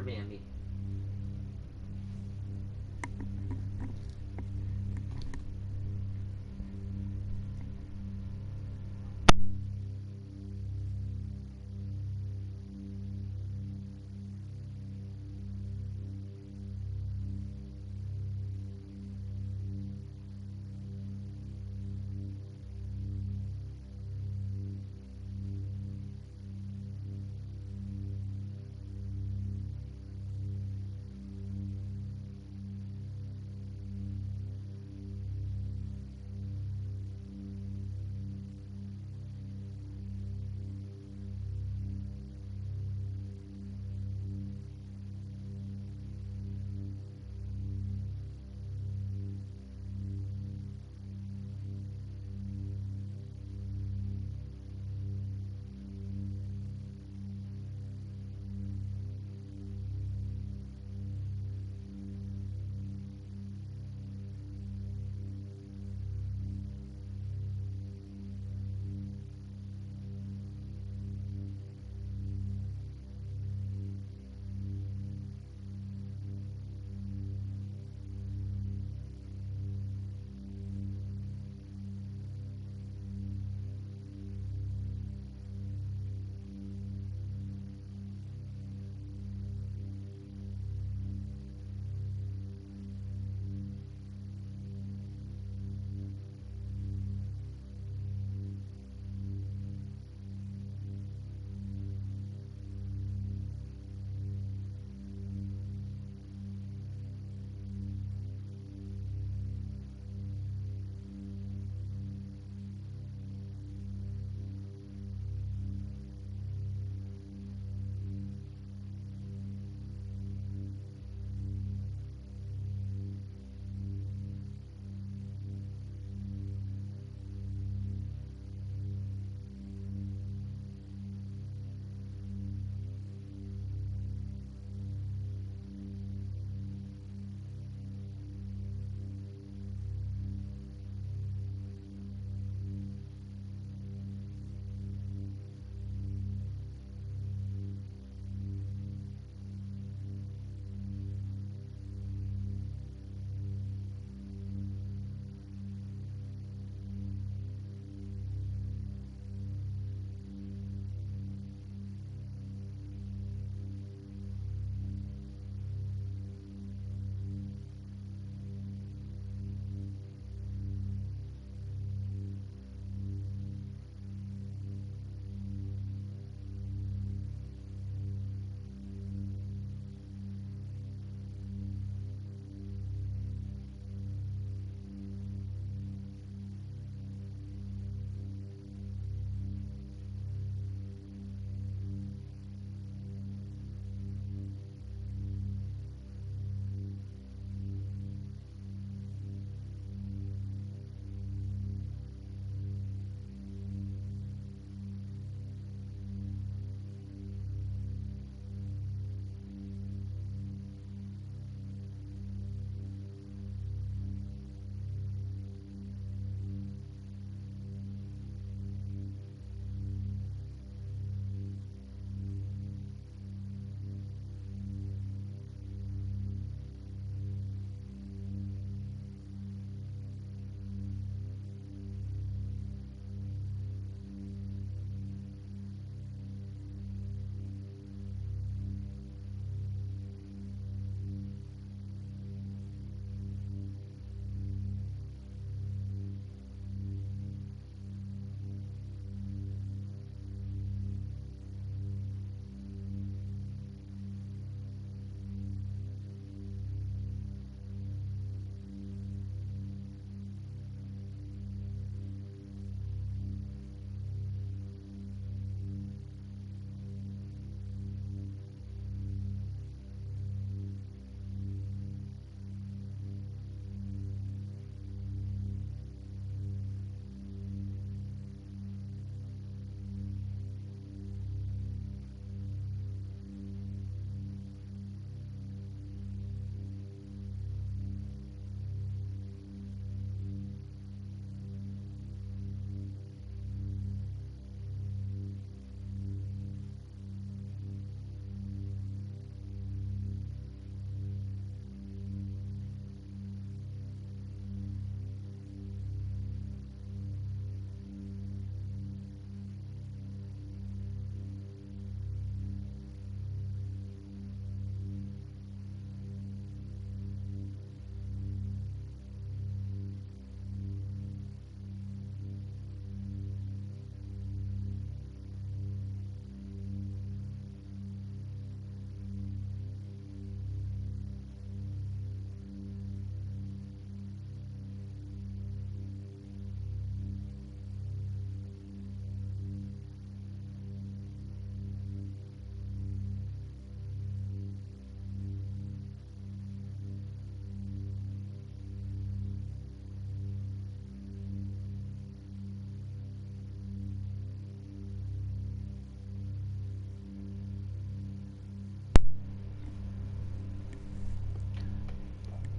vanพี่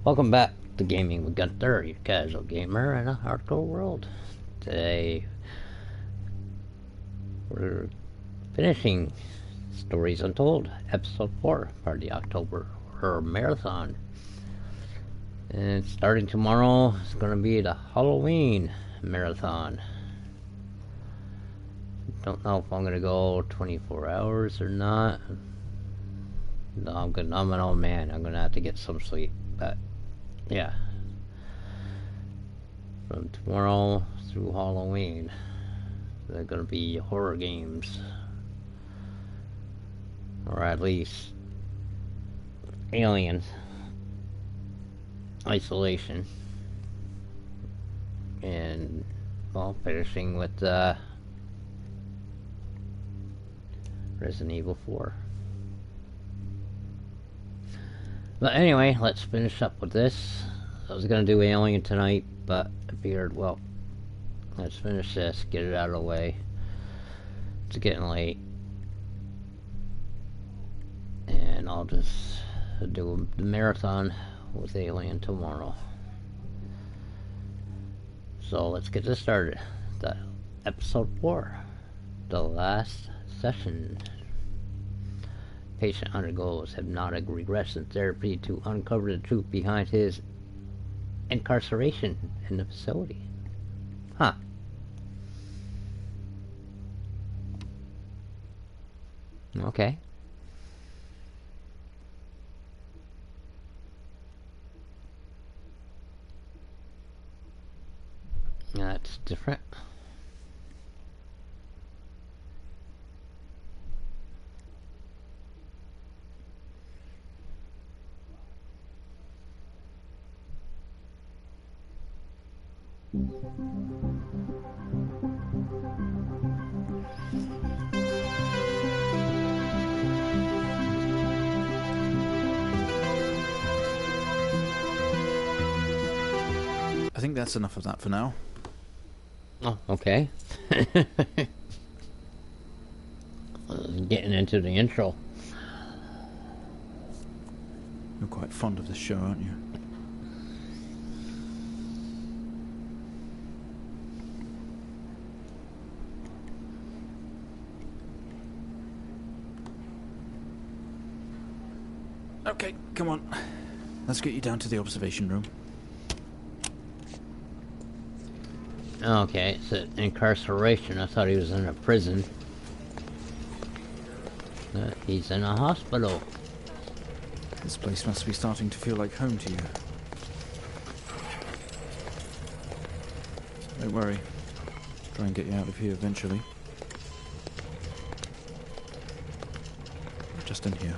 Welcome back to Gaming with Gunther, your casual gamer in a hardcore world. Today, we're finishing Stories Untold, Episode 4, part of the October Horror Marathon. And starting tomorrow, it's going to be the Halloween Marathon. Don't know if I'm going to go 24 hours or not. No, I'm an old man. I'm going to have to get some sleep, but yeah, from tomorrow through Halloween, they're gonna be horror games, or at least Alien Isolation, and well, finishing with Resident Evil 4. But anyway, let's finish up with this. I was gonna do Alien tonight, but I figured, well, let's finish this, get it out of the way. It's getting late. And I'll just do the marathon with Alien tomorrow. So let's get this started. The episode 4, the last session. Patient undergoes hypnotic regression therapy to uncover the truth behind his incarceration in the facility. Huh. Okay. That's different. I think that's enough of that for now. Oh, okay. Getting into the intro. You're quite fond of this show, aren't you? Okay, come on. Let's get you down to the observation room. Okay, it's an incarceration. I thought he was in a prison. He's in a hospital. This place must be starting to feel like home to you. Don't worry. Try and get you out of here eventually. Just in here.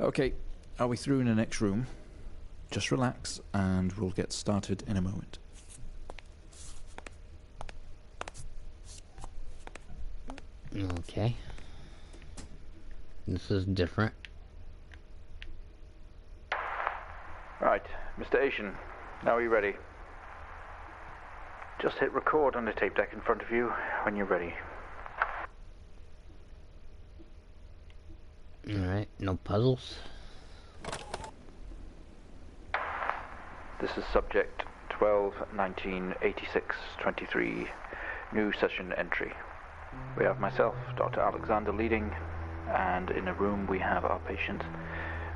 Okay, are we through in the next room? Just relax and we'll get started in a moment. Okay. This is different. Right, Mr. Asian, now are you ready? Just hit record on the tape deck in front of you when you're ready. Alright, no puzzles. This is subject 12-19-86-23, new session entry. We have myself, Dr. Alexander, leading, and in a room we have our patient,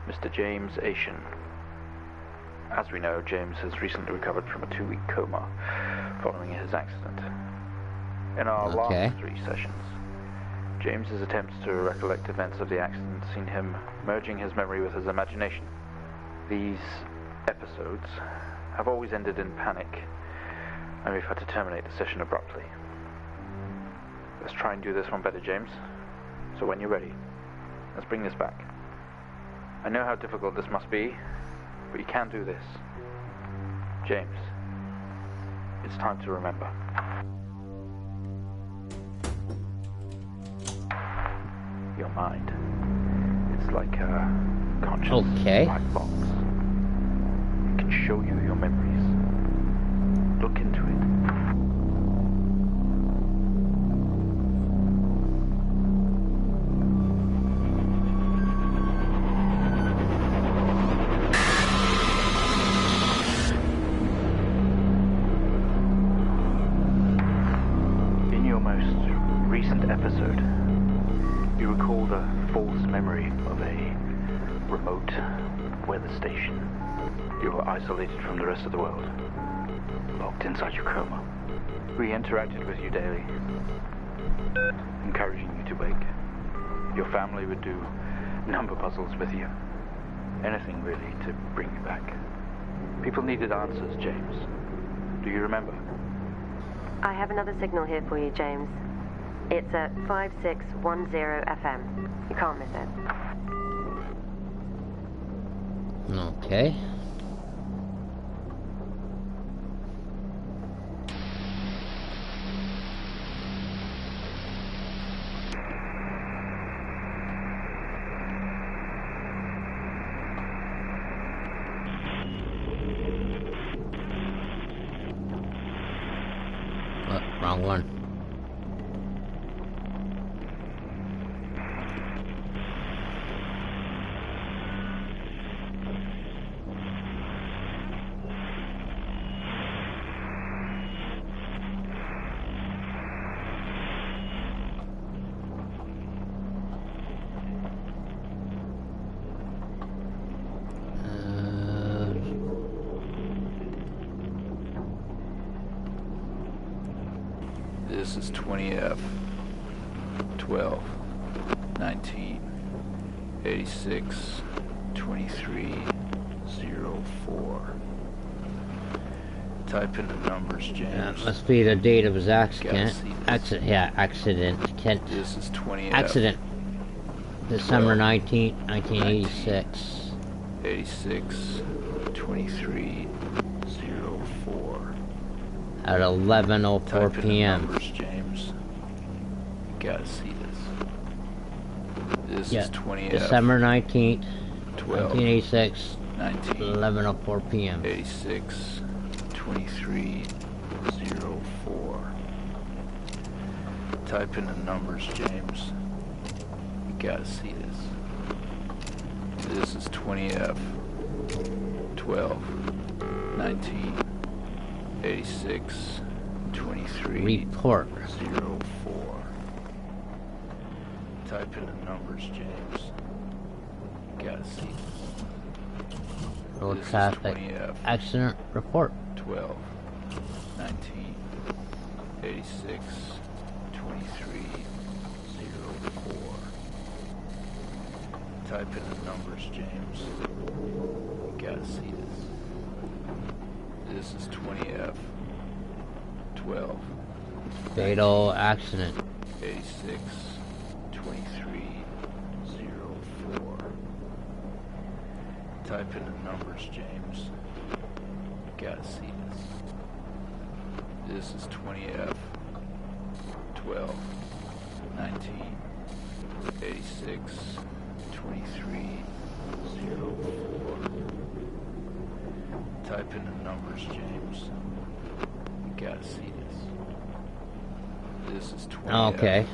Mr. James Asian. As we know, James has recently recovered from a 2-week coma following his accident. In our last 3 sessions, James's attempts to recollect events of the accident seen him merging his memory with his imagination. These episodes have always ended in panic, and we've had to terminate the session abruptly. Let's try and do this one better, James. So when you're ready, let's bring this back. I know how difficult this must be, but you can do this. James, it's time to remember. Your mind. It's like a conscious black box. It can show you your memories. Look into it. remote weather station. You were isolated from the rest of the world, locked inside your coma. We interacted with you daily, encouraging you to wake. Your family would do number puzzles with you. Anything really to bring you back. People needed answers, James. Do you remember? I have another signal here for you, James. It's at 5610 FM. You can't miss it. Okay. Wrong one. This is 20F 12 19 86 23 04. Type in the numbers, James. That must be the date of his accident. Accident. This is 20F Accident. December 19th, 1986. 86 23 04. At 11:04 Type in the p.m. numbers, James. You gotta see this. This Yeah, is 20F December 19th, 12 1986, 19 11:04 p.m. 86 23 04. Type in the numbers, James. You gotta see this. This is 20F 12 19 86 23 Report. 04. Type in the numbers, James. You gotta see this. Road This is traffic 20F accident report. 12 19 86 23 04. Type in the numbers, James. You gotta see this. This is 20F 12 Fatal accident. 86 23 04. Type in the numbers, James. You gotta see this. This is 20F 12 19 86 23 04. Type in the numbers, James. You gotta see this. This is 20F Okay.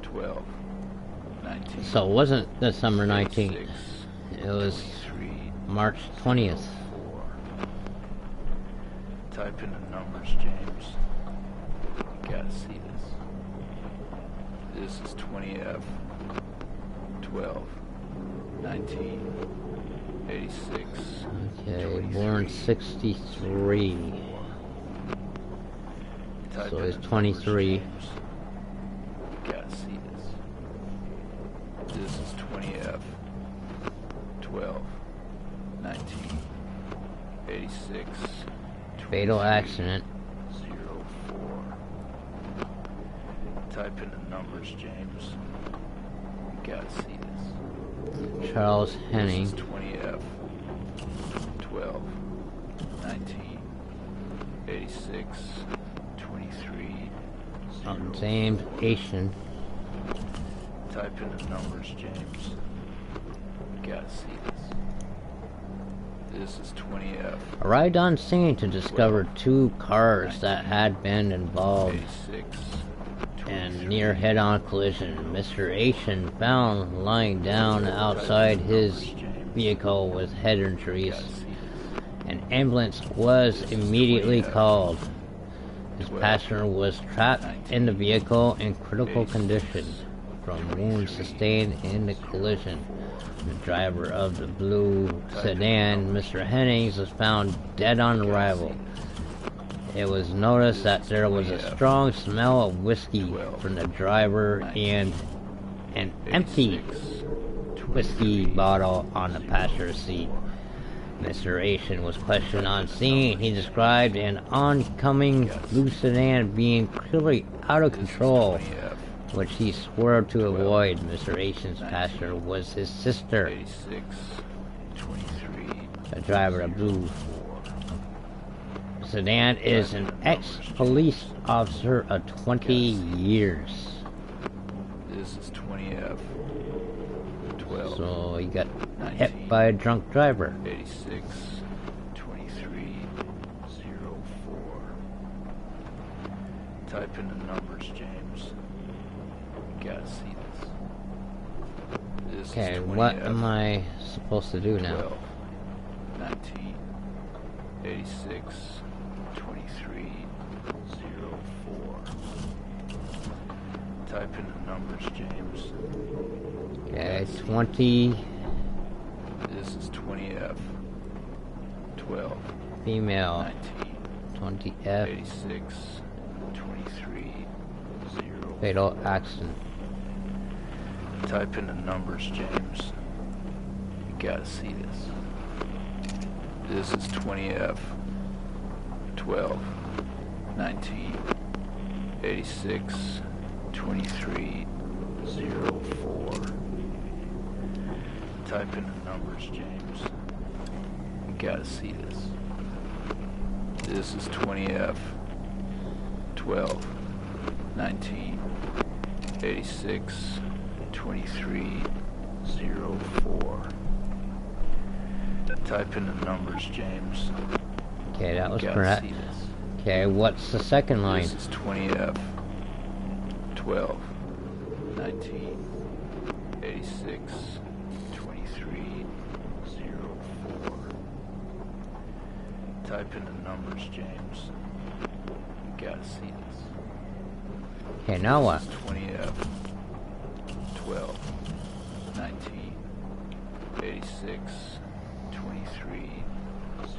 12 19 So it wasn't December 19th. 86 It was 23 March 20th. 04. Type in the numbers, James. You gotta see this. This is 20F 12 19 86 Okay, 23 born 63. 04. Type So in he's the numbers, 23. James. You gotta see this. This is 20F 12 19 86 Fatal 23 accident. 04. Type in the numbers, James. You gotta see this. Charles This Henning. is 20F 12 19 86 23 James Asian. Type in the numbers, James. You gotta see this. This is 20F Arrived on scene to discover two cars that had been involved 86 in near head-on collision. Mr. Asian found lying down outside his vehicle with head injuries. An ambulance was immediately called. His passenger was trapped in the vehicle in critical condition. from wounds sustained in the collision. The driver of the blue sedan, Mr. Hennings, was found dead on arrival. It was noticed that there was a strong smell of whiskey from the driver and an empty whiskey bottle on the passenger seat. Mr. Asian was questioned on scene. He described an oncoming blue sedan being clearly out of control, which he swerved to avoid. Mr. Asian's passenger was his sister. The driver of blue sedan is an ex-police officer of 20 years. This is 20F. 12. So he got 19, hit by a drunk driver. 86, 23, 04. Type in the numbers, James. You gotta see this. This Okay, is 20F. what am I supposed to do now? 12, 19, 86, 23, 04. Type in the numbers, James. Okay, 20 This is 20F. 12, female, 19, 20F 86, 23, 0. fatal accident. Type in the numbers, James. You gotta see this. This is 20F. 12, 19, 86, 23, 04. Type in the numbers, James. You gotta see this. This is 20F. 12, 19, 86, 23, 04. Type in the numbers, James. Okay, that was You gotta correct. see this. Okay, what's the second line? This is 20F. 12, 19, 86, 23, 04. Type in the numbers, James. You gotta see this. Okay, now what? This is 20F. 12, 19, 86, 23, 04.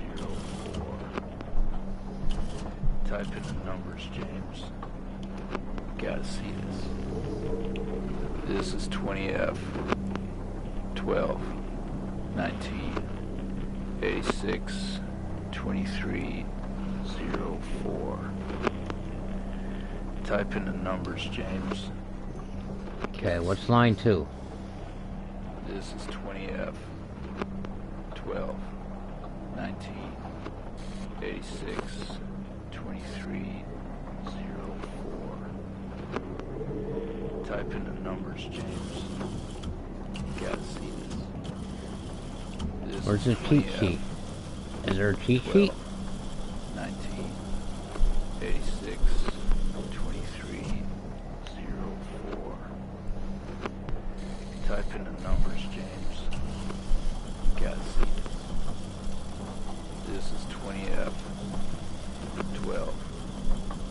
Type in the numbers, James. You gotta see this. This is 20F. 12, 19, 86, 23, 04. Type in the numbers, James. Okay, what's line 2? This is 20F. 12, 19, 86, 23, 04. Type in the numbers, James. You gotta see this. This Where's the is cheat 20F. sheet? Is there a cheat 12, sheet? 19, 86, 23, 04. Type in the numbers, James. You gotta see this. This is 20F. 12,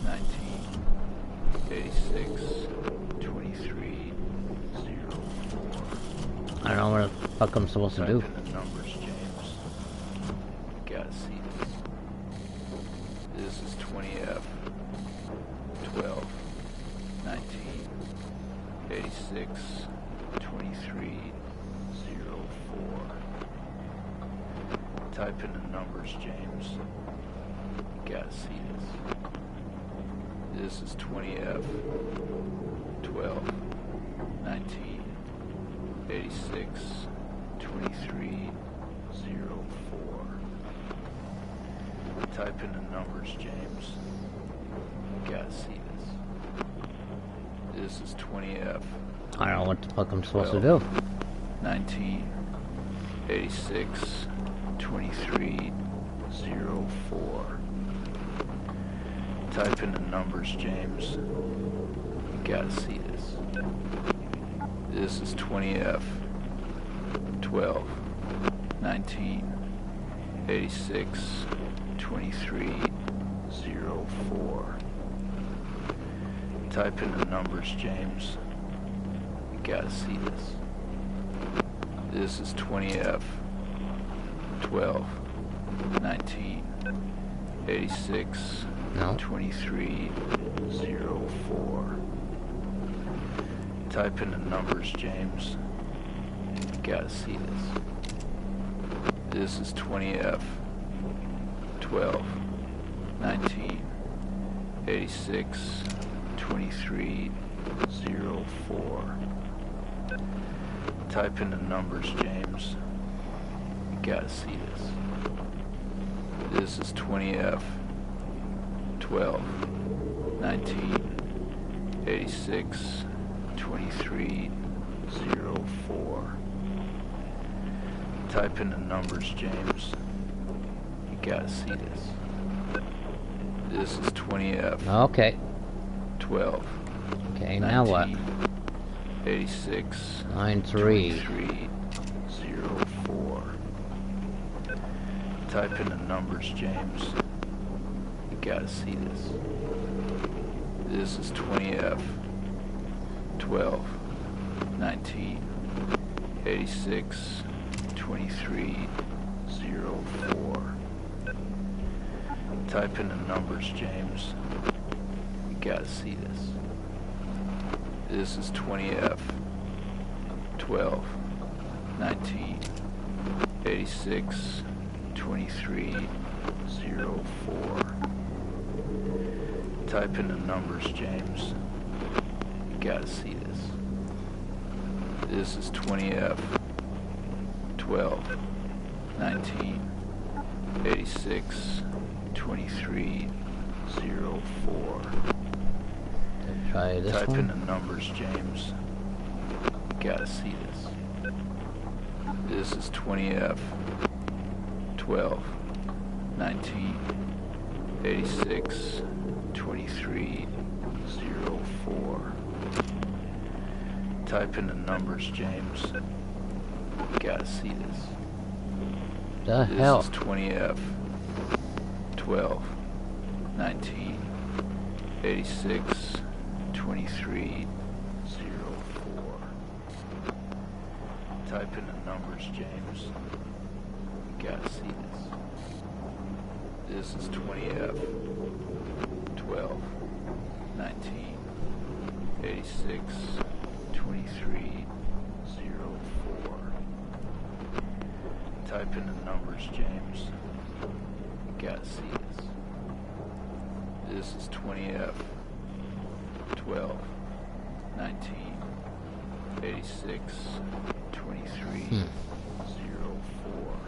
19, 86, 23, 04. I don't know what the fuck I'm supposed to Type do. in the numbers, James. You gotta see this. This is 20F. 12, 19, 86, 23, 04. Type in the numbers, James. You gotta see this. This is 20F. 12, 19, 86, 23, 04. Type in the numbers, James. You gotta see this. This is 20F. I don't know what the fuck I'm supposed to do. 19, 86, 23, 04. Type in the numbers, James. You gotta see this. This is 20F. 12, 19, 86, 23, 04. Type in the numbers, James. You gotta see this. This is 20F 12 19 86 No. 23 04. Type in the numbers, James. Gotta see this. This is 20F 12 19 86 23 04. Type in the numbers, James. Gotta see this. This is 20F 12 19 86 23 04. Type in the numbers, James. You gotta see this. This is 20F Okay. 12 Okay, now what? 86 93. 23 04. Type in the numbers, James. You gotta see this. This is 20F 12 19 86 23 04. Type in the numbers, James. You gotta see this. This is 20F 12 19 86 23 04. Type in the numbers, James. You gotta see this. This is 20F 12 19 86 23 04. Try this Type in one. the numbers, James. You gotta see this. This is 20F 12 19 86 23 04. Type in the numbers, James. You gotta see this. The This hell? is 20F 12 19 86 23 04. Type in the numbers, James. You gotta see this. This is 20F 12 19 86 23 04. Type in the numbers, James. You gotta see this. This is 20F 12 19 86 23 04.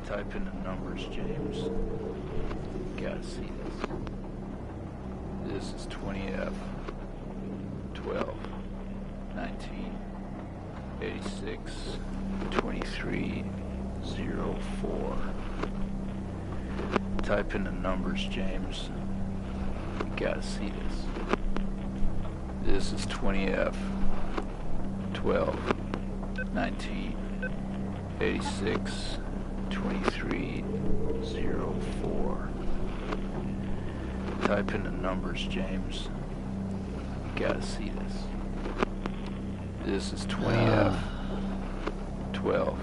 Type in the numbers, James. You gotta see this. This is 20F 12 19 86 23 04. Type in the numbers, James. You gotta see this. This is 20F 12 19 86 23 04. Type in the numbers, James. You gotta see this. This is 20F 12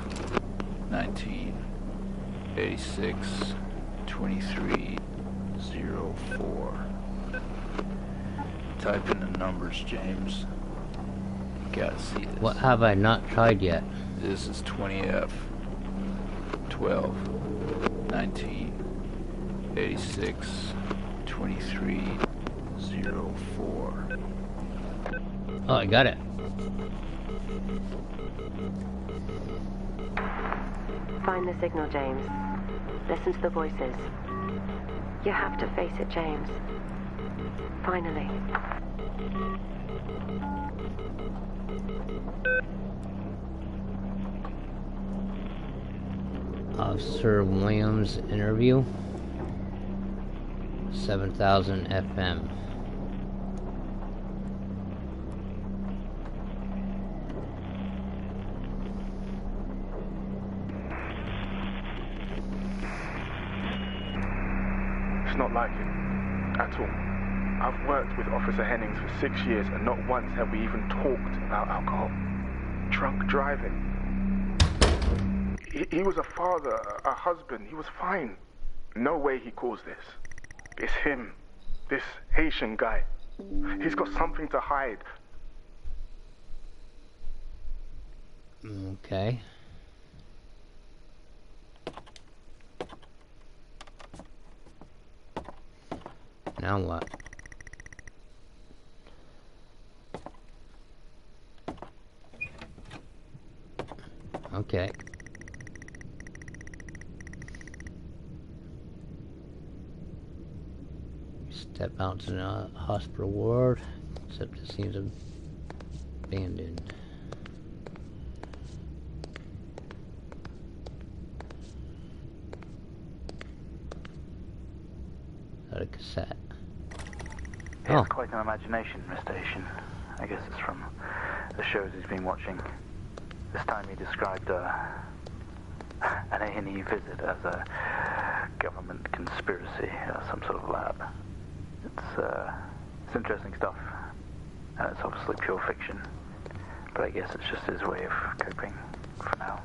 19 86 23 04. Type in the numbers, James. You gotta see this. What have I not tried yet? This is 20F 12 19 86 23 04. Oh, I got it. Find the signal, James. Listen to the voices. You have to face it, James. Finally. Officer Williams interview. 7000 FM. It's not like him. At all. I've worked with Officer Hennings for 6 years, and not once have we even talked about alcohol. Drunk driving. He was a father, a husband. He was fine. No way he caused this. It's him. This Haitian guy. He's got something to hide. Okay. Now what? Okay. Step out to the hospital ward, except it seems abandoned. Is that a cassette? He has quite an imagination, Mr. Haitian. I guess it's from the shows he's been watching. This time he described an A&E visit as a government conspiracy, some sort of lab. It's interesting stuff, and it's obviously pure fiction, but I guess it's just his way of coping for now.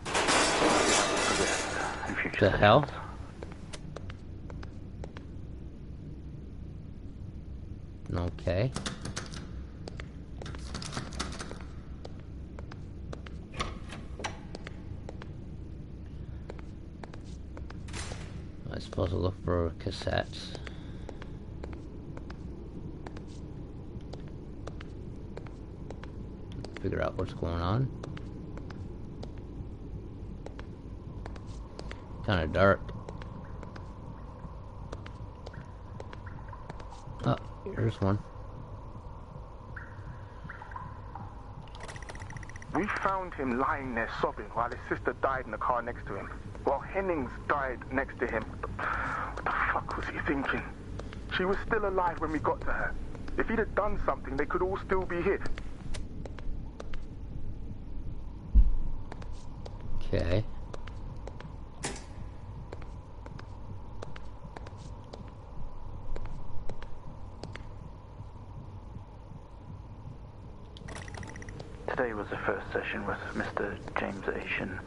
In future The hell? sessions. Okay. I'm supposed to look for cassettes. Figure out what's going on. Kind of dark. Oh, here's one. We found him lying there sobbing while his sister died in the car next to him. While Hennings died next to him. What the fuck was he thinking? She was still alive when we got to her. If he'd have done something, they could all still be here. Okay. Today was the first session with Mr. James Haitian,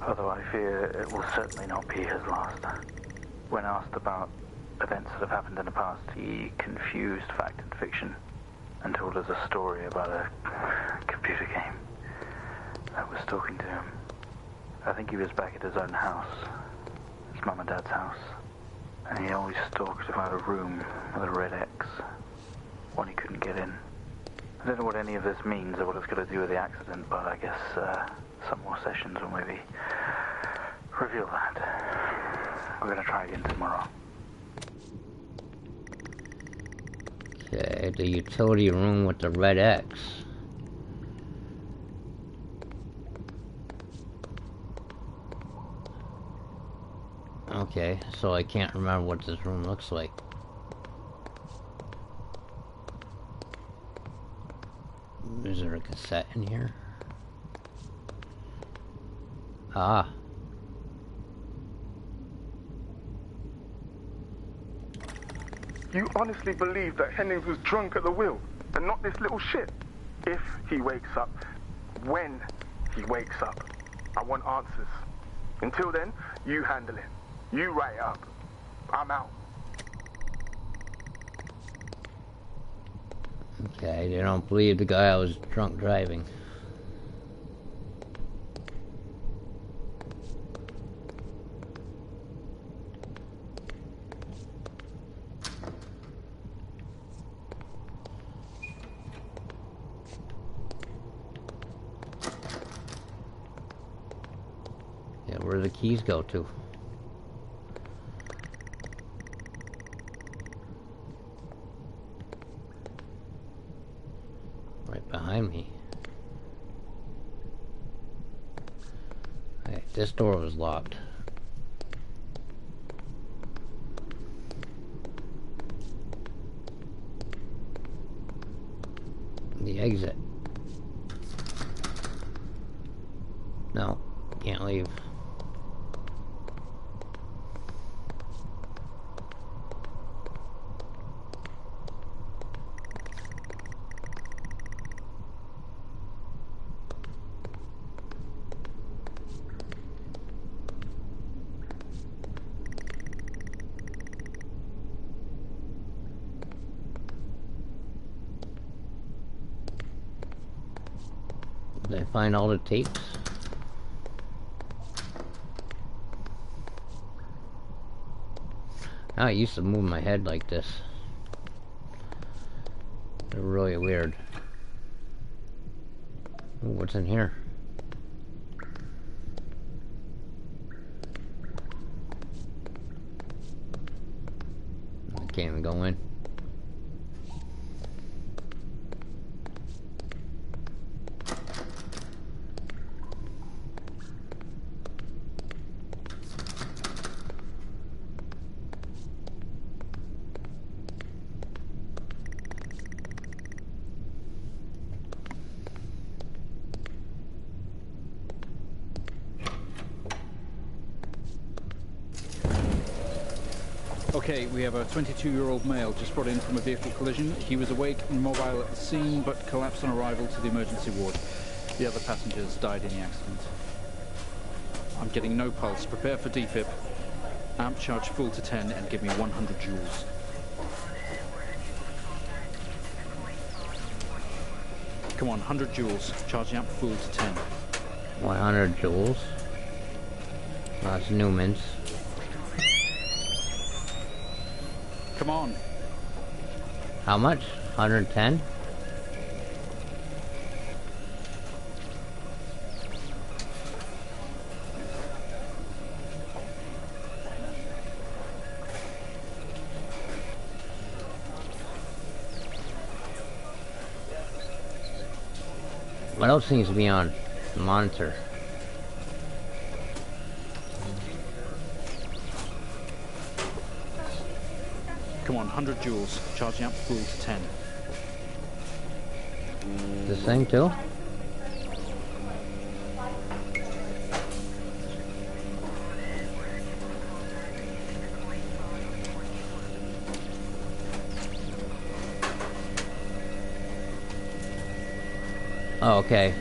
although I fear it will certainly not be his last. When asked about events that have happened in the past, he confused fact and fiction and told us a story about a computer game that was talking to him. I think he was back at his own house, his mum and dad's house, and he always talked about a room with a red X, one he couldn't get in. I don't know what any of this means or what it's got to do with the accident, but I guess some more sessions will maybe reveal that. We're going to try again tomorrow. Okay, the utility room with the red X. Okay, so I can't remember what this room looks like. Is there a cassette in here? Ah. You honestly believe that Hennings was drunk at the wheel and not this little shit? If he wakes up, when he wakes up, I want answers. Until then, you handle it. You write it up. I'm out. Okay, they don't believe the guy was drunk driving. Yeah, where do the keys go to? Right behind me. Hey, this door was locked. The exit. No, can't leave. Did I find all the tapes? I used to move my head like this. They're really weird. Ooh, what's in here? I can't even go in. Okay, we have a 22-year-old male just brought in from a vehicle collision. He was awake and mobile at the scene, but collapsed on arrival to the emergency ward. The other passengers died in the accident. I'm getting no pulse. Prepare for defib. Amp charge full to 10 and give me 100 joules. Come on, 100 joules. Charge amp full to 10. 100 joules. That's Newman's. Come on. How much? 110? What else seems to be on the monitor? Come on, 100 joules. Charge amp full to 10. This thing too? Oh, okay.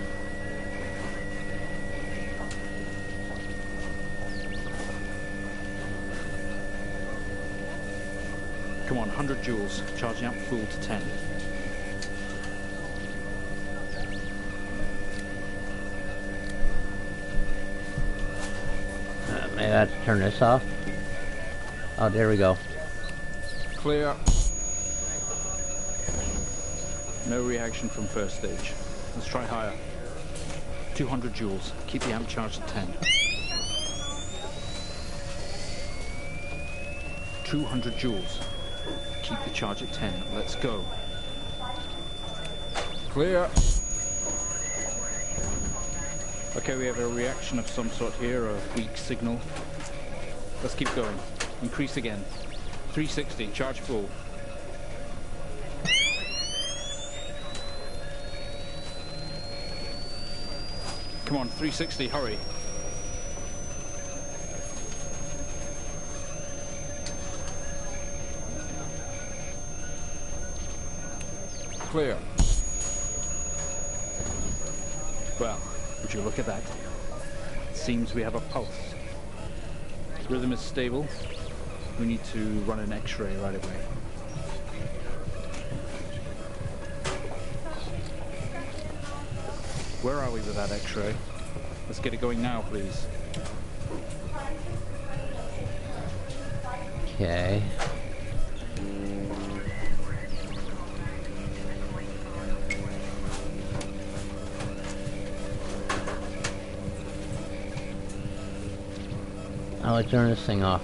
Come on, 100 joules. Charge amp full to 10. Maybe I have to turn this off. Oh, there we go. Clear. No reaction from first stage. Let's try higher. 200 joules. Keep the amp charged at 10. 200 joules. Keep the charge at 10. Let's go. Clear. Okay, we have a reaction of some sort here, a weak signal. Let's keep going. Increase again. 360, charge full. Come on, 360, hurry. Clear. Well, would you look at that? Seems we have a pulse. Rhythm is stable. We need to run an X-ray right away. Where are we with that X-ray? Let's get it going now, please. Okay. I'll turn this thing off.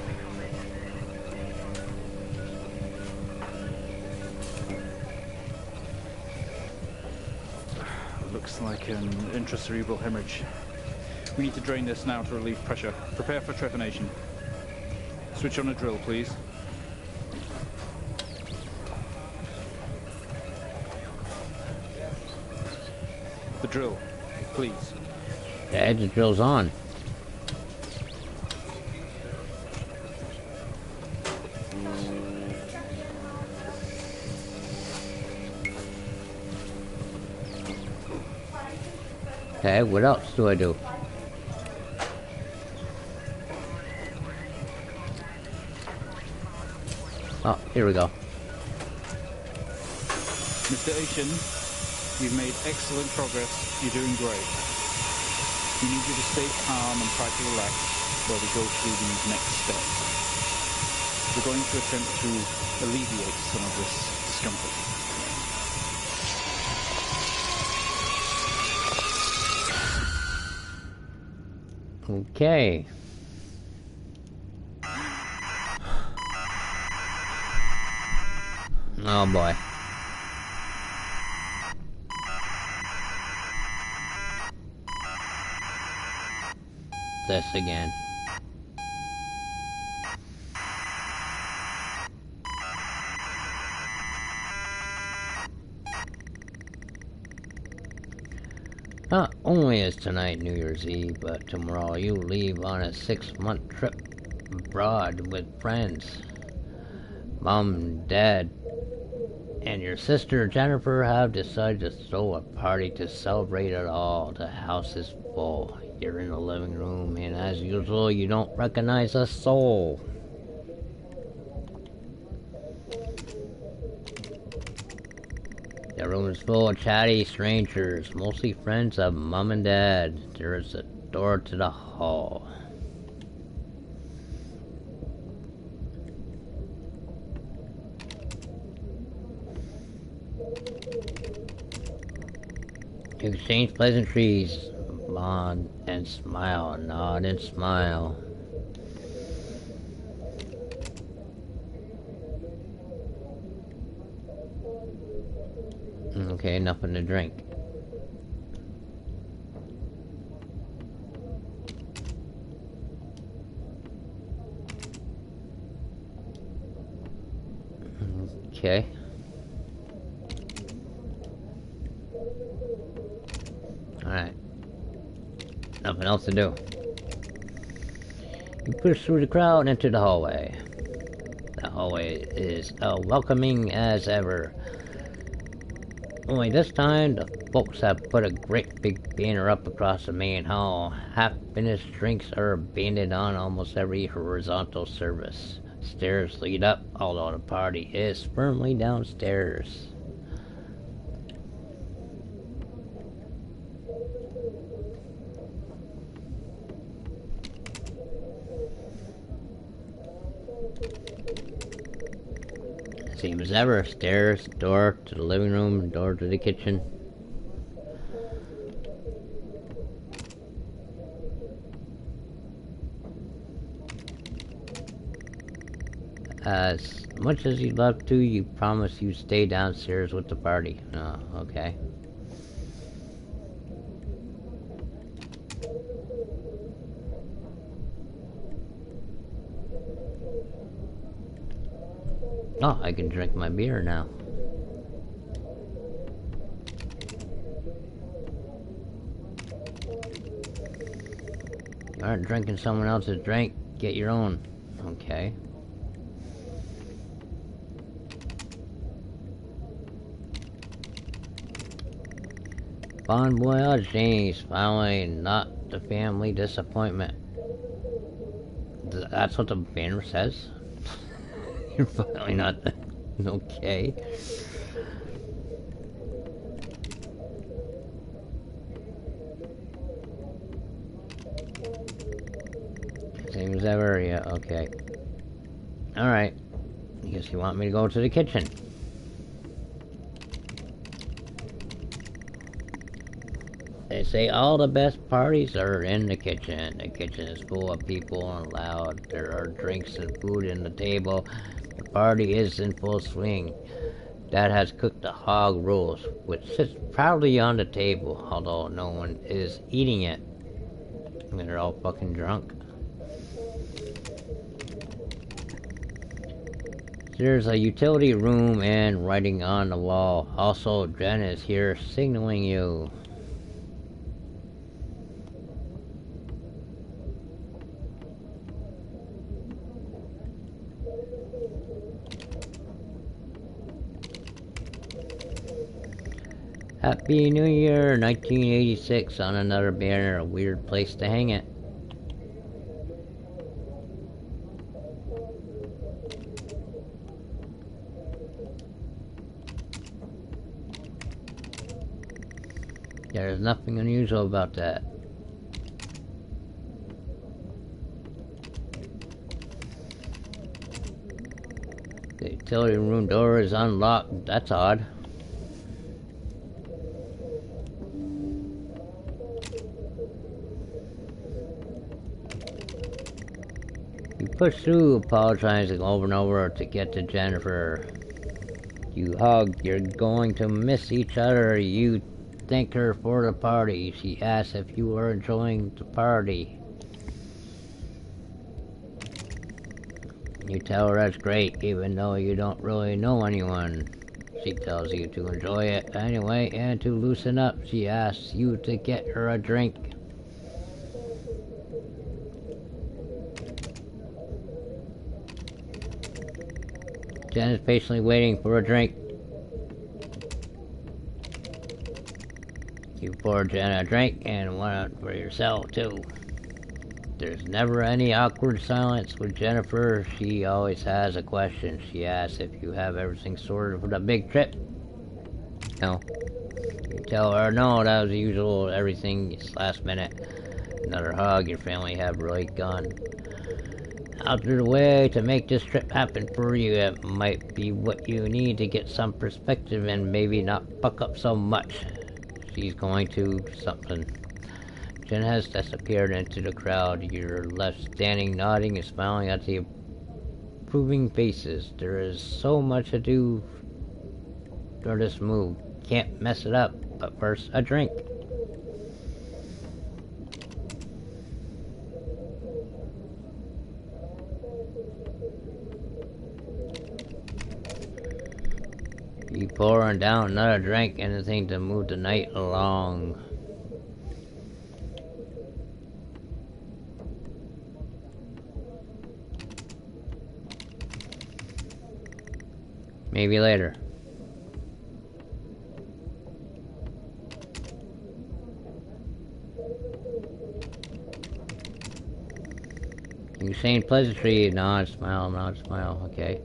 Looks like an intracerebral hemorrhage. We need to drain this now to relieve pressure. Prepare for trepanation. Switch on a drill, please. The drill, please. Yeah, the drill's on. Okay, what else do I do? Oh, here we go. Mr. Asian, You've made excellent progress. You're doing great. We need you to stay calm and try to relax while we go through these next steps. We're going to attempt to alleviate some of this discomfort. Okay. Oh boy. This again. Not only is tonight New Year's Eve, but tomorrow you leave on a 6-month trip abroad with friends. Mom, Dad, and your sister Jennifer have decided to throw a party to celebrate it all. The house is full. You're in the living room, and as usual, you don't recognize a soul. The room is full of chatty strangers, mostly friends of Mom and Dad. There is a door to the hall. You exchange pleasantries, nod and smile, nod and smile. Okay, nothing to drink. Okay. Alright. Nothing else to do. You push through the crowd and enter the hallway. The hallway is welcoming as ever. Only this time, the folks have put a great big banner up across the main hall. Half-finished drinks are abandoned on almost every horizontal surface. Stairs lead up, although the party is firmly downstairs. Same as ever, stairs, door to the living room, door to the kitchen. As much as you'd love to, you promise you'd stay downstairs with the party. Oh, okay. Oh, I can drink my beer now. You aren't drinking someone else's drink, get your own. Okay. Bon voyage, James. Finally, not the family disappointment. That's what the banner says? You're finally not the... Okay. Same as ever, yeah, okay. Alright. I guess you want me to go to the kitchen. They say all the best parties are in the kitchen. The kitchen is full of people and loud. There are drinks and food in the table. The party is in full swing. Dad has cooked the hog roast, which sits proudly on the table, although no one is eating it. I mean, they're all fucking drunk. There's a utility room and writing on the wall. Also, Jen is here signaling you. Happy New Year, 1986 on another banner, a weird place to hang it. There's nothing unusual about that. The utility room door is unlocked. That's odd. You push through, apologizing over and over to get to Jennifer. You hug. You're going to miss each other. You thank her for the party. She asks if you are enjoying the party. You tell her that's great, even though you don't really know anyone. She tells you to enjoy it anyway, and to loosen up, she asks you to get her a drink. Jen is patiently waiting for a drink. You pour Jen a drink and one for yourself too. There's never any awkward silence with Jennifer. She always has a question. She asks if you have everything sorted for the big trip. No. You tell her no, that was the usual, everything is last minute. Another hug, your family have really gone out of the way to make this trip happen for you. It might be what you need to get some perspective and maybe not buck up so much. She's going to something. Jen has disappeared into the crowd. You're left standing, nodding and smiling at the approving faces. There is so much to do for this move. Can't mess it up. But first, a drink. You pouring down another drink, anything to move the night along. Maybe later. You saying pleasantry, nod, smile, okay.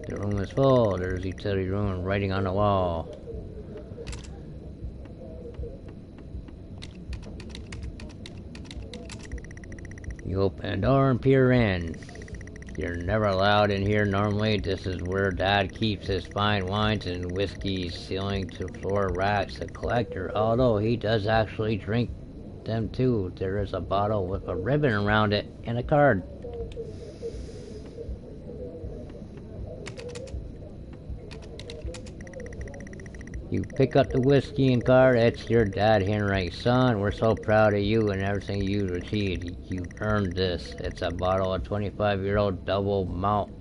The room is full. There's a utility room writing on the wall. You open the door and peer in. You're never allowed in here normally. This is where Dad keeps his fine wines and whiskeys, ceiling to floor racks. A collector, although he does actually drink them too. There is a bottle with a ribbon around it and a card. You pick up the whiskey and card. It's your dad handwriting. Son, we're so proud of you and everything you've achieved. You've earned this. It's a bottle of 25-year-old double malt.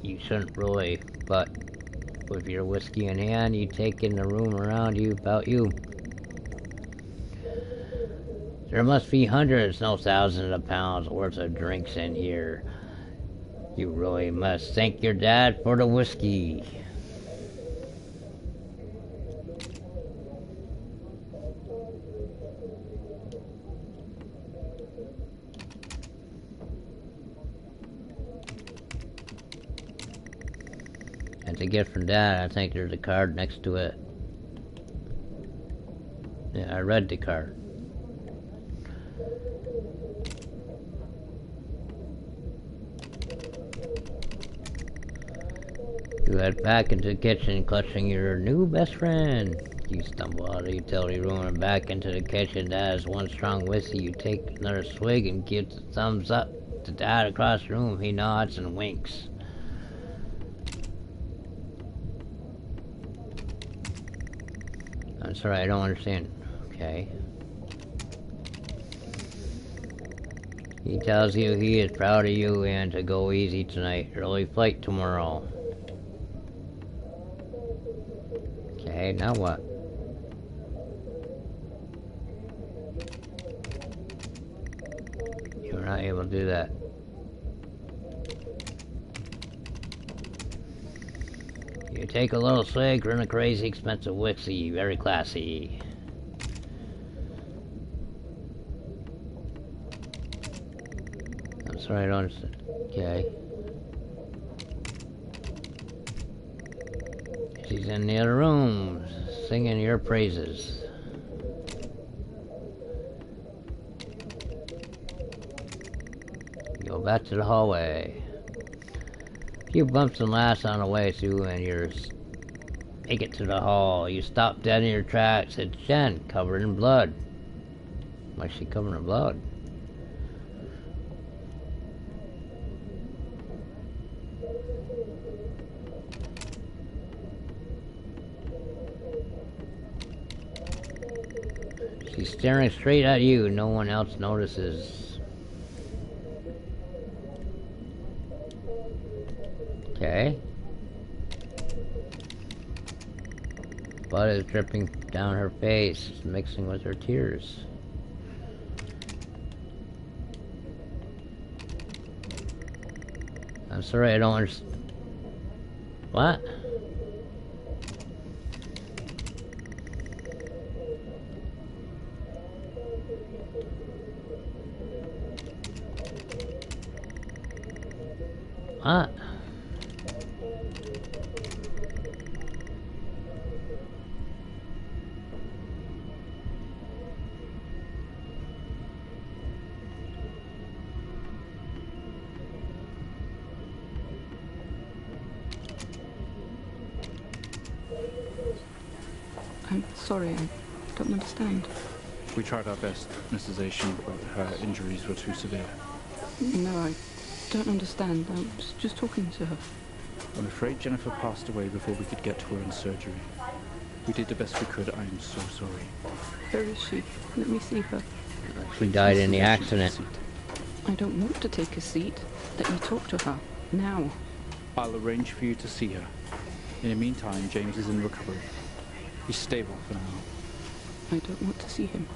You shouldn't really, but with your whiskey in hand, you take in the room around you about you. There must be hundreds, no thousands of pounds worth of drinks in here. You really must thank your dad for the whiskey. It's a gift from Dad. I think there's a card next to it. Yeah, I read the card. You head back into the kitchen, clutching your new best friend. You stumble out of the utility room and back into the kitchen. Dad has one strong whiskey. You take another swig and give the thumbs up to Dad across the room. He nods and winks. I'm sorry, I don't understand. Okay. He tells you he is proud of you and to go easy tonight. Early flight tomorrow. Okay, now what? You're not able to do that. You take a little swig from a crazy expensive whiskey, very classy. I'm sorry, I don't understand. Okay. She's in the other room, singing your praises. Go back to the hallway. A few bumps and laughs on the way through, and you make it to the hall. You stop dead in your tracks. It's Jen, covered in blood. Why is she covered in blood? She's staring straight at you. No one else notices. Okay. Blood is dripping down her face, mixing with her tears. I'm sorry, I don't understand. What? What? I'm sorry, I don't understand. We tried our best, Mrs. Asian, but her injuries were too severe. No, I don't understand. I was just talking to her. I'm afraid Jennifer passed away before we could get to her in surgery. We did the best we could. I am so sorry. Where is she? Let me see her. She died in the accident. I don't want to take a seat. Let me talk to her. Now. I'll arrange for you to see her. In the meantime, James is in recovery. He's stable for now. I don't want to see him.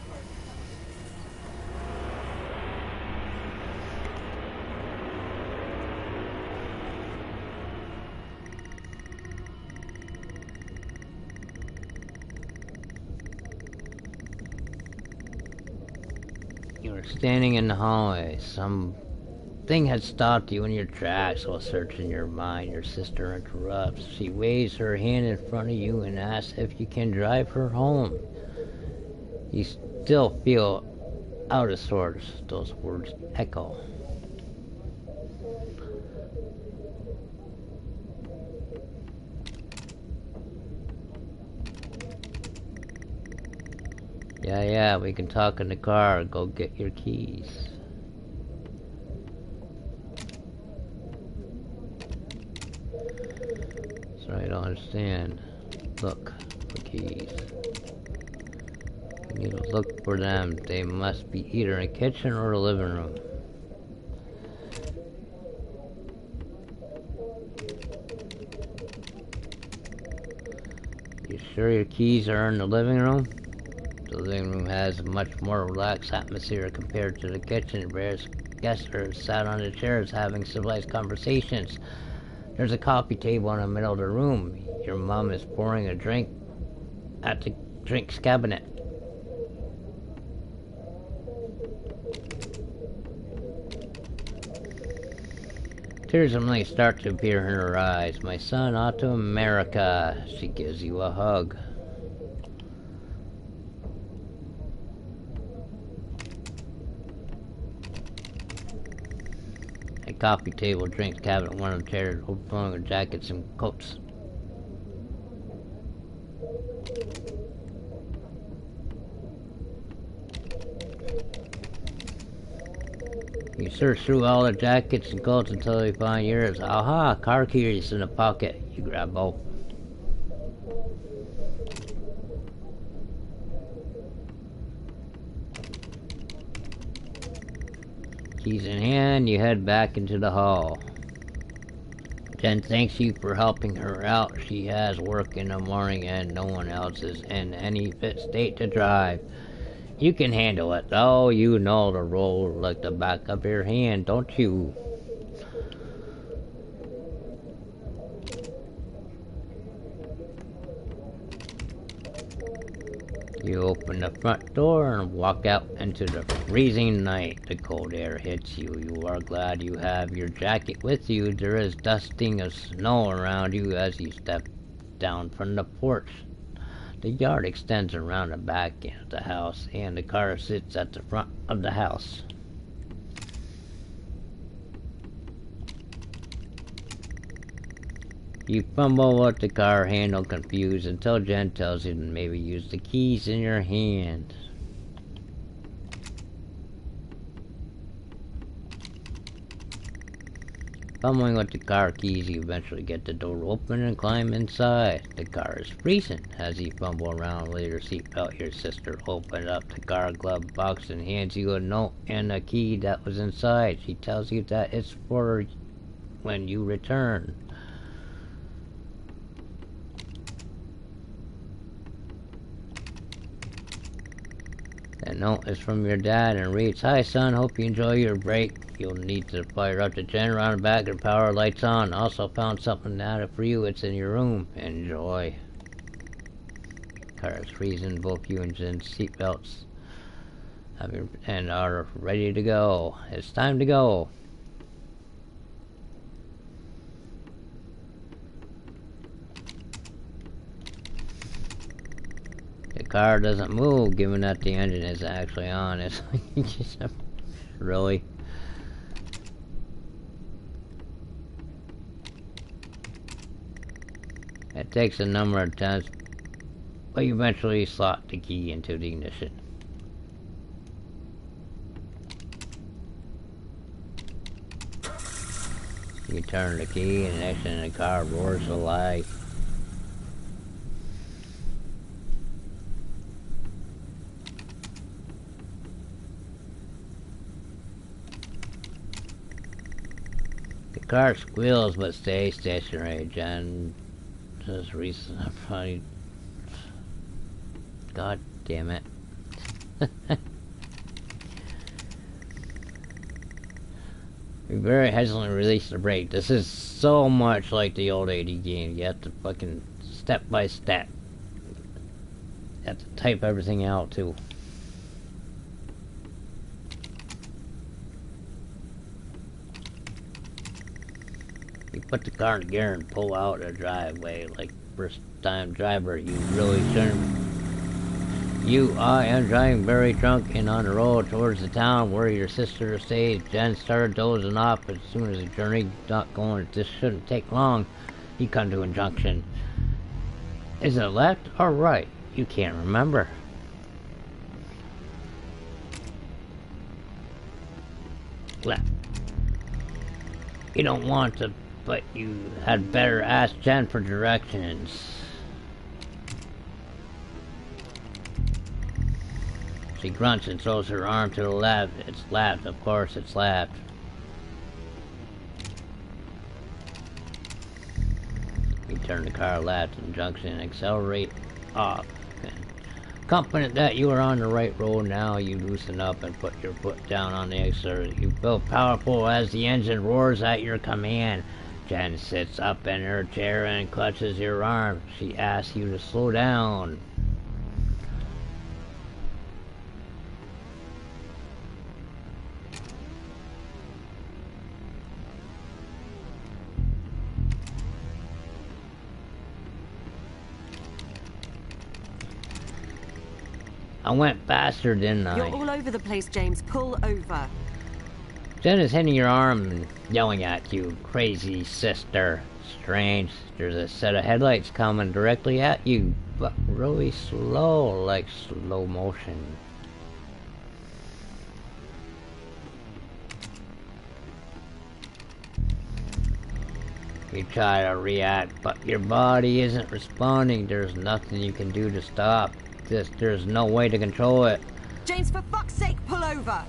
You were standing in the hallway. Something had stopped you in your tracks while searching your mind. Your sister interrupts. She waves her hand in front of you and asks if you can drive her home. You still feel out of sorts. Those words echo. Yeah, we can talk in the car. Go get your keys. Sorry, I don't understand. Look for keys. You need to look for them. They must be either in the kitchen or the living room. You sure your keys are in the living room? The living room has a much more relaxed atmosphere compared to the kitchen. Various guests are sat on the chairs having civilized conversations. There's a coffee table in the middle of the room. Your mom is pouring a drink at the drinks cabinet. Tears suddenly start to appear in her eyes. My son ought to America. She gives you a hug. A coffee table, drinks cabinet, one of the chairs, overflowing with jackets and coats. You search through all the jackets and coats until you find yours. Aha! Car keys in the pocket. You grab both. Keys in hand, you head back into the hall. Jen thanks you for helping her out. She has work in the morning and no one else is in any fit state to drive. You can handle it, though. You know the road like the back of your hand, don't you? You open the front door and walk out into the freezing night. The cold air hits you. You are glad you have your jacket with you. There is dusting of snow around you as you step down from the porch. The yard extends around the back end of the house, and the car sits at the front of the house. You fumble with the car handle, confused, until Jen tells you to maybe use the keys in your hand. Fumbling with the car keys, you eventually get the door open and climb inside. The car is freezing. As you fumble around, later seatbelt, your sister opens up the car glove box and hands you a note and a key that was inside. She tells you that it's for when you return. The note is from your dad and reads, "Hi son, hope you enjoy your break. You'll need to fire up the generator on the back and power lights on. Also found something out for you. It's in your room. Enjoy." Car is freezing. Both you and Jen's seatbelts and are ready to go. It's time to go. The car doesn't move, given that the engine is actually on. It's just really. It takes a number of times, but you eventually slot the key into the ignition. You turn the key and the ignition and the car roars to life. The car squeals but stays stationary. Jen just recently probably. God damn it. We very hesitantly release the brake. This is so much like the old 80 game. You have to fucking step by step. You have to type everything out too. You put the car in gear and pull out the driveway like first time driver. You really shouldn't. I am driving very drunk and on the road towards the town where your sister stays. Jen started dozing off as soon as the journey got going. This shouldn't take long. You come to a junction. Is it left or right? You can't remember. Left. You don't want to, but you had better ask Jen for directions. She grunts and throws her arm to the left. It's left, of course it's left. You turn the car left in the junction and accelerate off. Confident that you are on the right road now, you loosen up and put your foot down on the accelerator. You feel powerful as the engine roars at your command. Jen sits up in her chair and clutches your arm. She asks you to slow down. I went faster, didn't I? You're all over the place, James. Pull over. Jen is hitting your arm and yelling at you. Crazy sister. Strange. There's a set of headlights coming directly at you, but really slow, like slow motion. You try to react, but your body isn't responding. There's nothing you can do to stop this. There's no way to control it. James, for fuck's sake, pull over!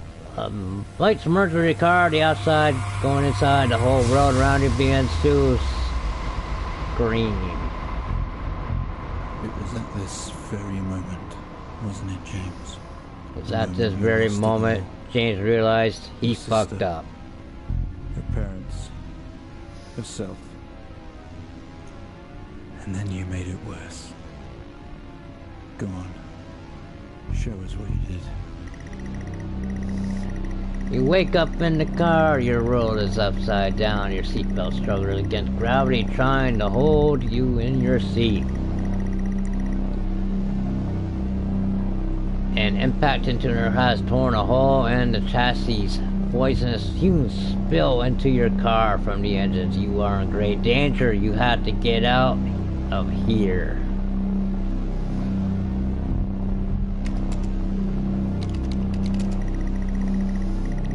Lights emerge from your car, the outside going inside, the whole world around you begins to scream. It was at this very moment, wasn't it, James? It was at this very moment James realized he fucked up. Her parents, herself, and then you made it worse. Go on, show us what you did. You wake up in the car, your world is upside down, your seatbelt struggles against gravity trying to hold you in your seat. An impact into her has torn a hole in the chassis. Poisonous fumes spill into your car from the engines. You are in great danger. You have to get out of here.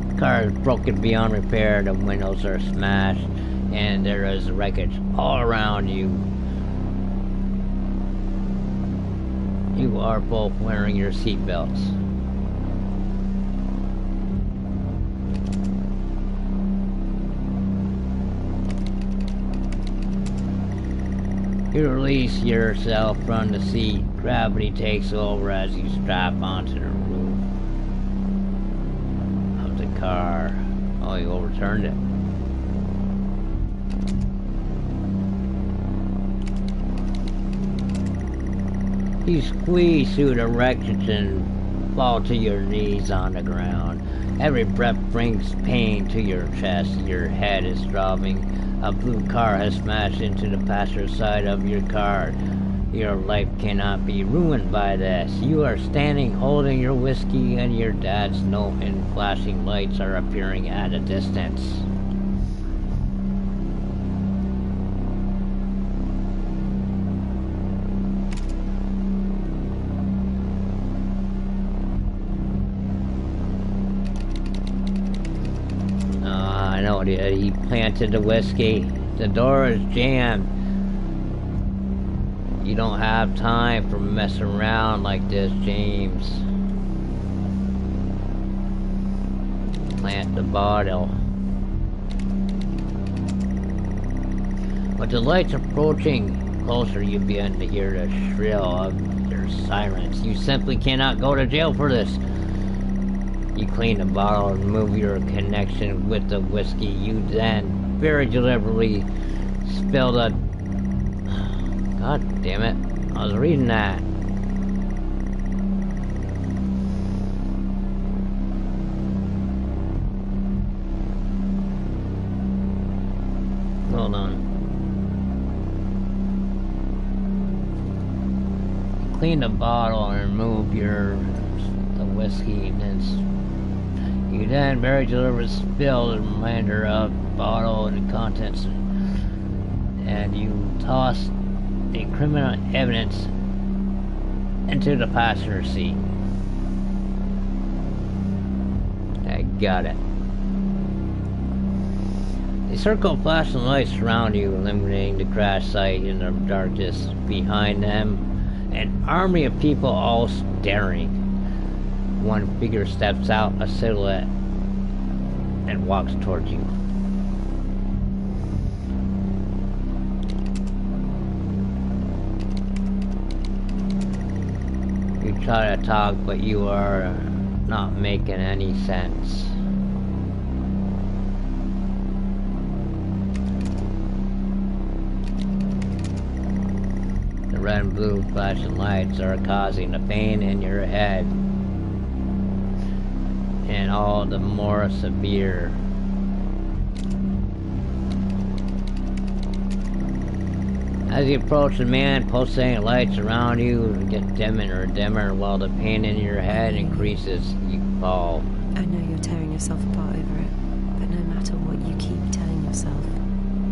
The car is broken beyond repair. The windows are smashed, and there is wreckage all around you. You are both wearing your seatbelts. You release yourself from the seat. Gravity takes over as you strap onto the roof of the car. Oh, you overturned it. You squeeze through the wreckage and fall to your knees on the ground. Every breath brings pain to your chest. Your head is throbbing. A blue car has smashed into the passenger side of your car. Your life cannot be ruined by this. You are standing holding your whiskey and your dad's note, and flashing lights are appearing at a distance. I know he planted the whiskey. The door is jammed. You don't have time for messing around like this, James. Plant the bottle. With the lights approaching closer, you begin to hear the shrill of their sirens. You simply cannot go to jail for this. You clean the bottle and remove your connection with the whiskey. You then very deliberately spill the... God damn it. I was reading that. Hold on. You clean the bottle and remove the whiskey, and then you then very deliberately spill the remainder of the bottle and the contents, and you toss the criminal evidence into the passenger seat. I got it. A circle of flashing lights surround you, illuminating the crash site in the darkness. Behind them, an army of people all staring. One figure steps out, a silhouette, and walks towards you. You try to talk, but you are not making any sense. The red and blue flashing lights are causing the pain in your head, and all the more severe. As you approach, the man pulsating lights around you get dimmer and dimmer while the pain in your head increases. You fall. I know you're tearing yourself apart over it, but no matter what you keep telling yourself,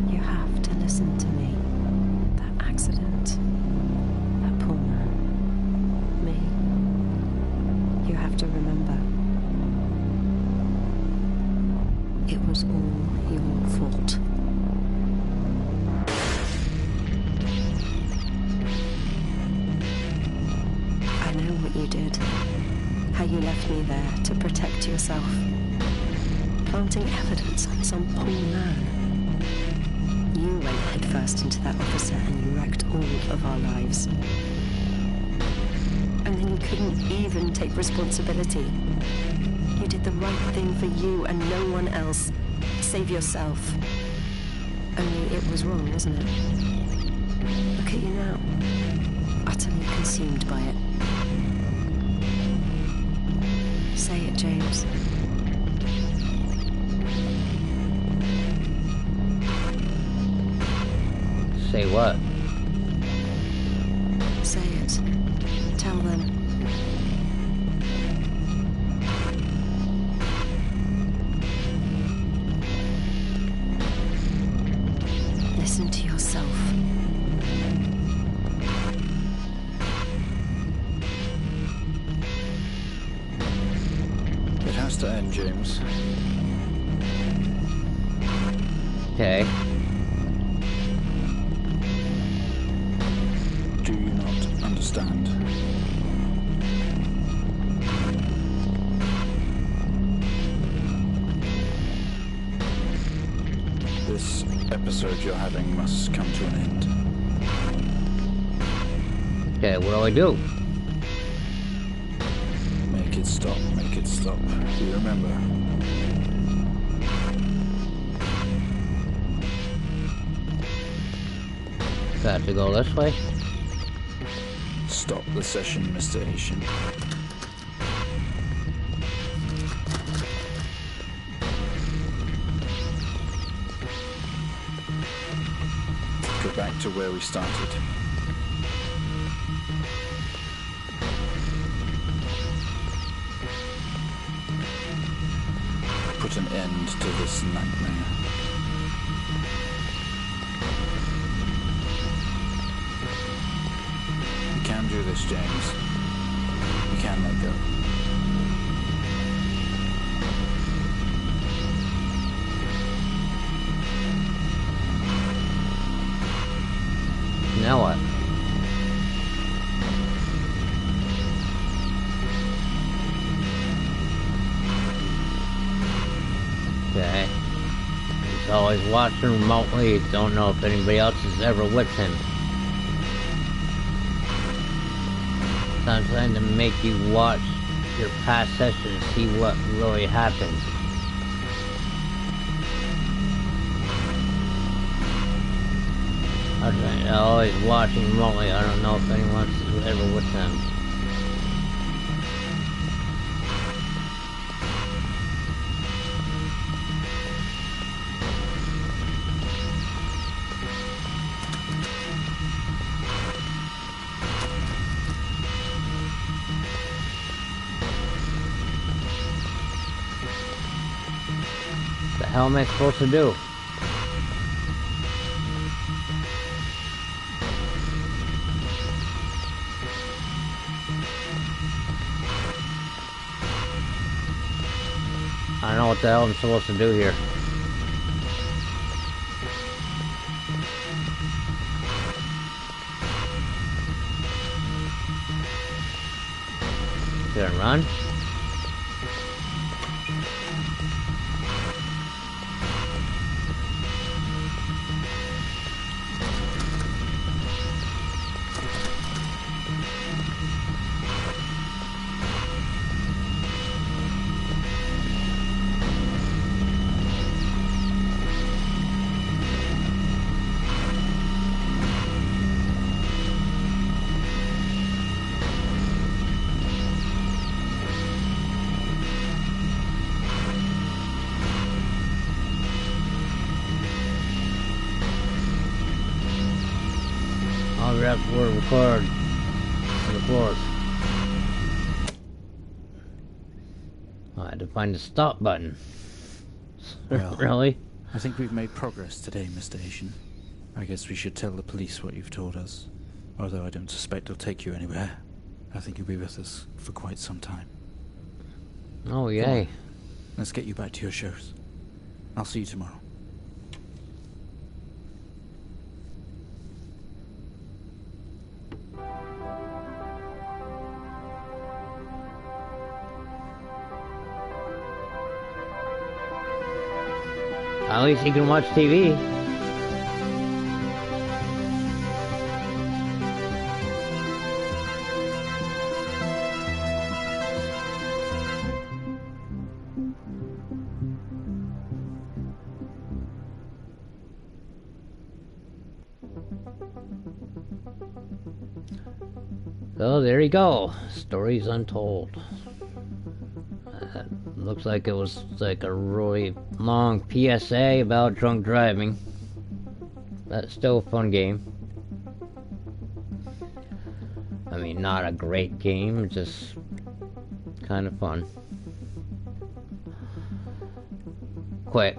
you have to listen to me. That accident, that poor man, me. You have to remember. It was all your fault. I know what you did. How you left me there to protect yourself. Planting evidence on some poor man. You went headfirst into that officer and you wrecked all of our lives. And then you couldn't even take responsibility. You did the right thing for you and no one else. Save yourself. Only it was wrong, wasn't it? Look at you now. Utterly consumed by it. Say it, James. Say what? Say it. Tell them. Listen to yourself. It has to end, James. Okay. Do you not understand? This episode you're having must come to an end. Okay, what do I do? Make it stop, make it stop. Do you remember? Got to go this way? Stop the session, Mr. Asian. Go back to where we started. Put an end to this nightmare. You can do this, James. You can let go. Now what? Okay. He's always watching remotely. Don't know if anybody else is ever with him. I'm trying to make you watch your past session and see what really happened. I'm always watching remotely. I don't know if anyone's ever with them. What the hell am I supposed to do? I don't know what the hell I'm supposed to do here. Should I run? I'll grab the word record to the fourth. I had to find the stop button. Well, Really? I think we've made progress today, Mr. Asian. I guess we should tell the police what you've told us. Although I don't suspect they'll take you anywhere. I think you'll be with us for quite some time. Oh, yay. Let's get you back to your shows. I'll see you tomorrow. At least you can watch TV. So there you go. Stories Untold. Looks like it was like a really long PSA about drunk driving. That's still a fun game. I mean, not a great game, just kind of fun. Quick.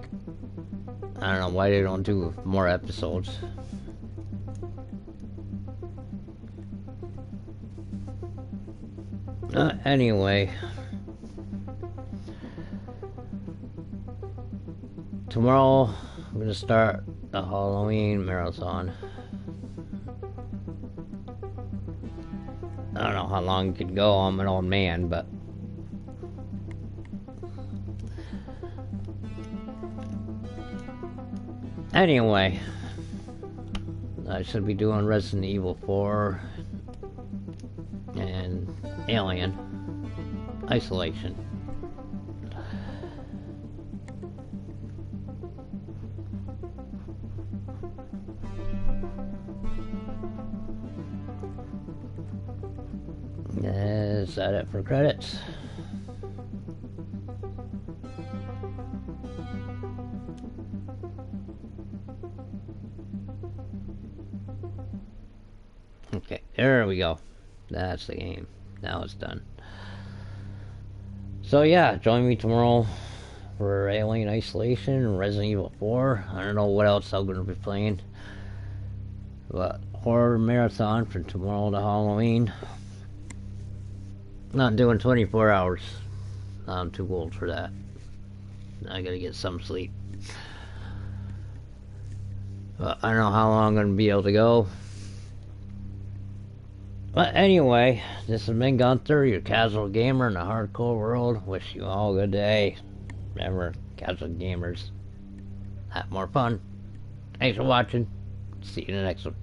I don't know why they don't do more episodes. Anyway. Tomorrow, I'm gonna start the Halloween marathon. I don't know how long it could go. I'm an old man, but anyway, I should be doing Resident Evil 4 and Alien Isolation. Is that it for credits? Okay, there we go. That's the game. Now it's done. So yeah, join me tomorrow for Alien Isolation and Resident Evil 4. I don't know what else I'm going to be playing. But horror marathon from tomorrow to Halloween. Not doing 24 hours. I'm too old for that. I gotta get some sleep. But I don't know how long I'm gonna be able to go. But anyway, this has been Gunther, your casual gamer in the hardcore world. Wish you all a good day. Remember, casual gamers have more fun. Thanks for watching. See you in the next one.